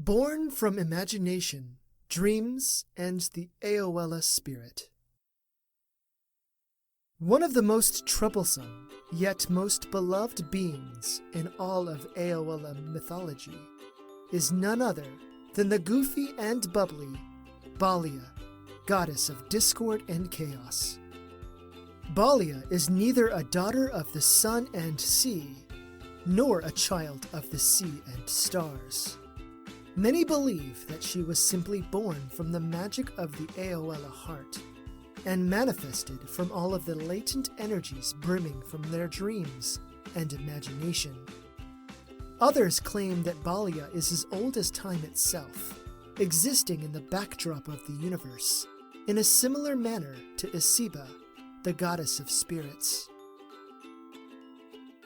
Born from imagination, dreams, and the Aoela spirit. One of the most troublesome, yet most beloved beings in all of Aoela mythology is none other than the goofy and bubbly Balia, goddess of discord and chaos. Balia is neither a daughter of the sun and sea, nor a child of the sea and stars. Many believe that she was simply born from the magic of the Aoela heart, and manifested from all of the latent energies brimming from their dreams and imagination. Others claim that Balia is as old as time itself, existing in the backdrop of the universe, in a similar manner to Isiba, the goddess of spirits.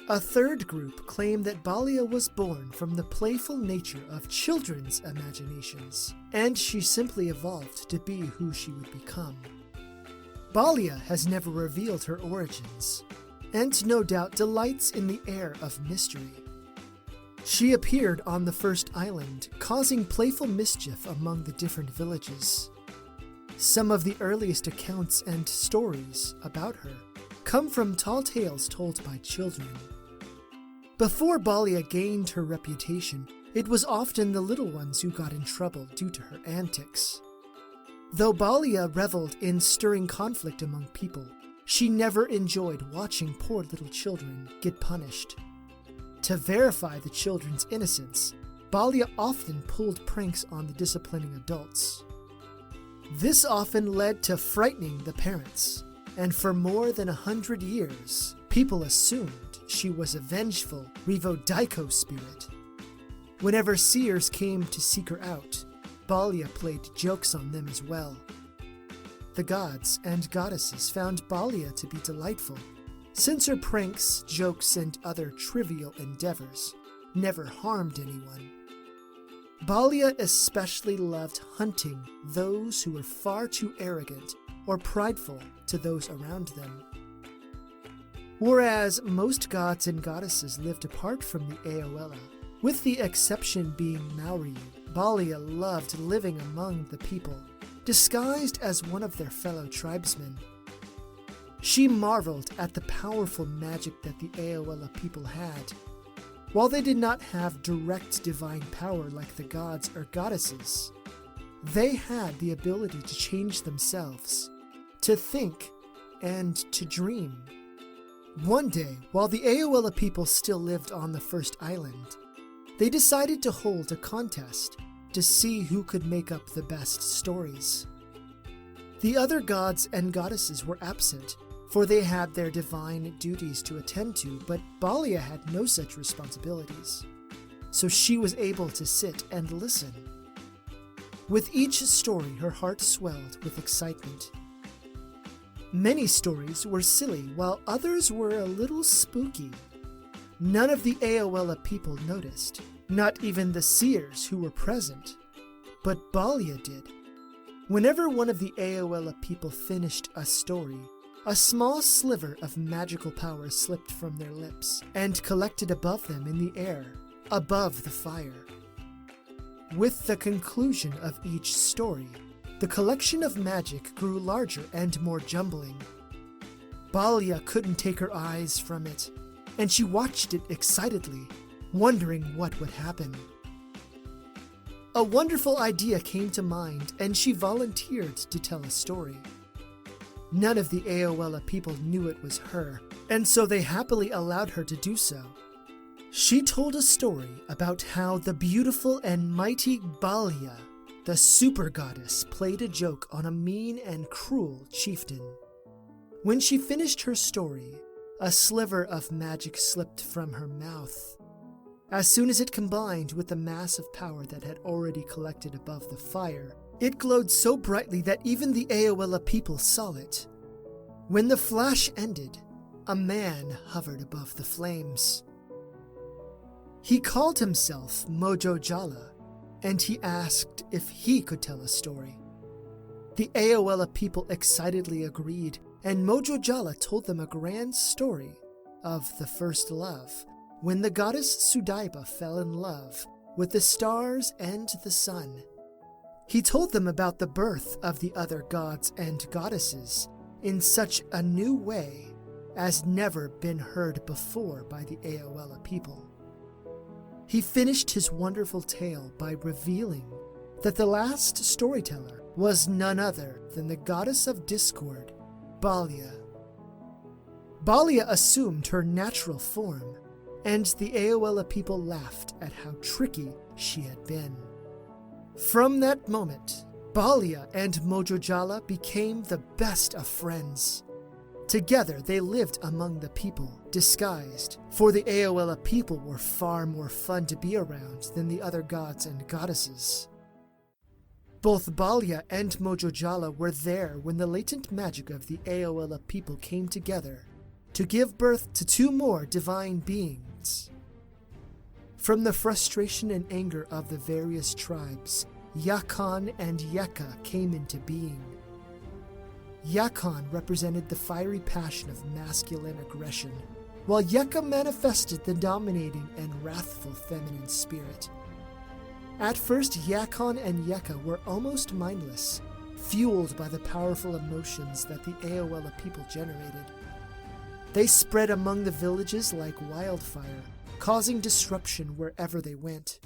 A third group claim that Balia was born from the playful nature of children's imaginations, and she simply evolved to be who she would become. Balia has never revealed her origins, and no doubt delights in the air of mystery. She appeared on the first island, causing playful mischief among the different villages. Some of the earliest accounts and stories about her come from tall tales told by children. Before Balia gained her reputation, it was often the little ones who got in trouble due to her antics. Though Balia reveled in stirring conflict among people, she never enjoyed watching poor little children get punished. To verify the children's innocence, Balia often pulled pranks on the disciplining adults. This often led to frightening the parents, and for more than 100 years, people assumed she was a vengeful Revo-Daiko spirit. Whenever seers came to seek her out, Balia played jokes on them as well. The gods and goddesses found Balia to be delightful, since her pranks, jokes, and other trivial endeavors never harmed anyone. Balia especially loved hunting those who were far too arrogant or prideful to those around them. Whereas most gods and goddesses lived apart from the Aoela, with the exception being Maori, Balia loved living among the people, disguised as one of their fellow tribesmen. She marveled at the powerful magic that the Aoela people had. While they did not have direct divine power like the gods or goddesses, they had the ability to change themselves, to think, and to dream. One day, while the Aoela people still lived on the first island, they decided to hold a contest to see who could make up the best stories. The other gods and goddesses were absent, for they had their divine duties to attend to, but Balia had no such responsibilities, so she was able to sit and listen. With each story, her heart swelled with excitement. Many stories were silly, while others were a little spooky. None of the Aoela people noticed, not even the seers who were present, but Balia did. Whenever one of the Aoela people finished a story, a small sliver of magical power slipped from their lips and collected above them in the air, above the fire. With the conclusion of each story, the collection of magic grew larger and more jumbling. Balia couldn't take her eyes from it, and she watched it excitedly, wondering what would happen. A wonderful idea came to mind, and she volunteered to tell a story. None of the Aoela people knew it was her, and so they happily allowed her to do so. She told a story about how the beautiful and mighty Balia, the super goddess, played a joke on a mean and cruel chieftain. When she finished her story, a sliver of magic slipped from her mouth. As soon as it combined with the mass of power that had already collected above the fire, it glowed so brightly that even the Aoela people saw it. When the flash ended, a man hovered above the flames. He called himself Mojo Jala, and he asked if he could tell a story. The Aoela people excitedly agreed, and Mojo Jala told them a grand story of the first love, when the goddess Sudaiba fell in love with the stars and the sun. He told them about the birth of the other gods and goddesses in such a new way as never been heard before by the Aoela people. He finished his wonderful tale by revealing that the last storyteller was none other than the goddess of discord, Balia. Balia assumed her natural form, and the Aoela people laughed at how tricky she had been. From that moment, Balia and Mojojala became the best of friends. Together they lived among the people, disguised, for the Aoela people were far more fun to be around than the other gods and goddesses. Both Balia and Mojojala were there when the latent magic of the Aoela people came together to give birth to two more divine beings. From the frustration and anger of the various tribes, Yakon and Yeka came into being. Yakon represented the fiery passion of masculine aggression, while Yeka manifested the dominating and wrathful feminine spirit. At first, Yakon and Yeka were almost mindless, fueled by the powerful emotions that the Aoela people generated. They spread among the villages like wildfire, causing disruption wherever they went.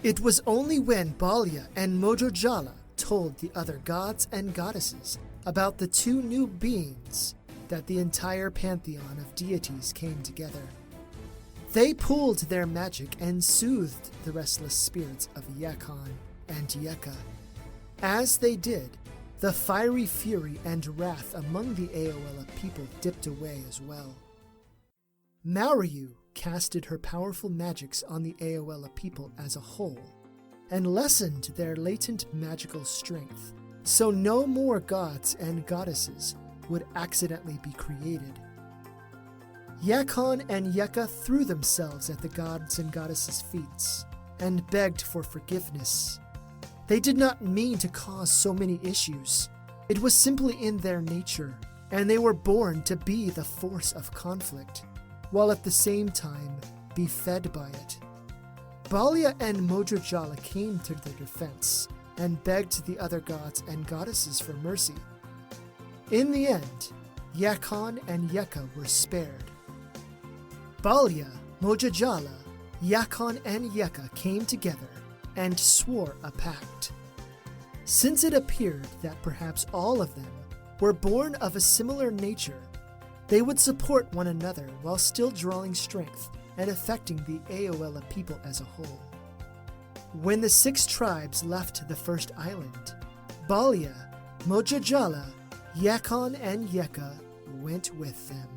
It was only when Balia and Mojojala told the other gods and goddesses about the two new beings that the entire pantheon of deities came together. They pooled their magic and soothed the restless spirits of Yakon and Yeka. As they did, the fiery fury and wrath among the Aoela people dipped away as well. Mauriu casted her powerful magics on the Aoela people as a whole, and lessened their latent magical strength, so no more gods and goddesses would accidentally be created. Yakon and Yeka threw themselves at the gods and goddesses' feet and begged for forgiveness. They did not mean to cause so many issues. It was simply in their nature, and they were born to be the force of conflict, while at the same time be fed by it. Balia and Mojojala came to their defense and begged the other gods and goddesses for mercy. In the end, Yakon and Yeka were spared. Balia, Mojojala, Yakon, and Yeka came together and swore a pact. Since it appeared that perhaps all of them were born of a similar nature, they would support one another while still drawing strength and affecting the Aoela people as a whole. When the 6 tribes left the first island, Balia, Mojojala, Yakon, and Yeka went with them.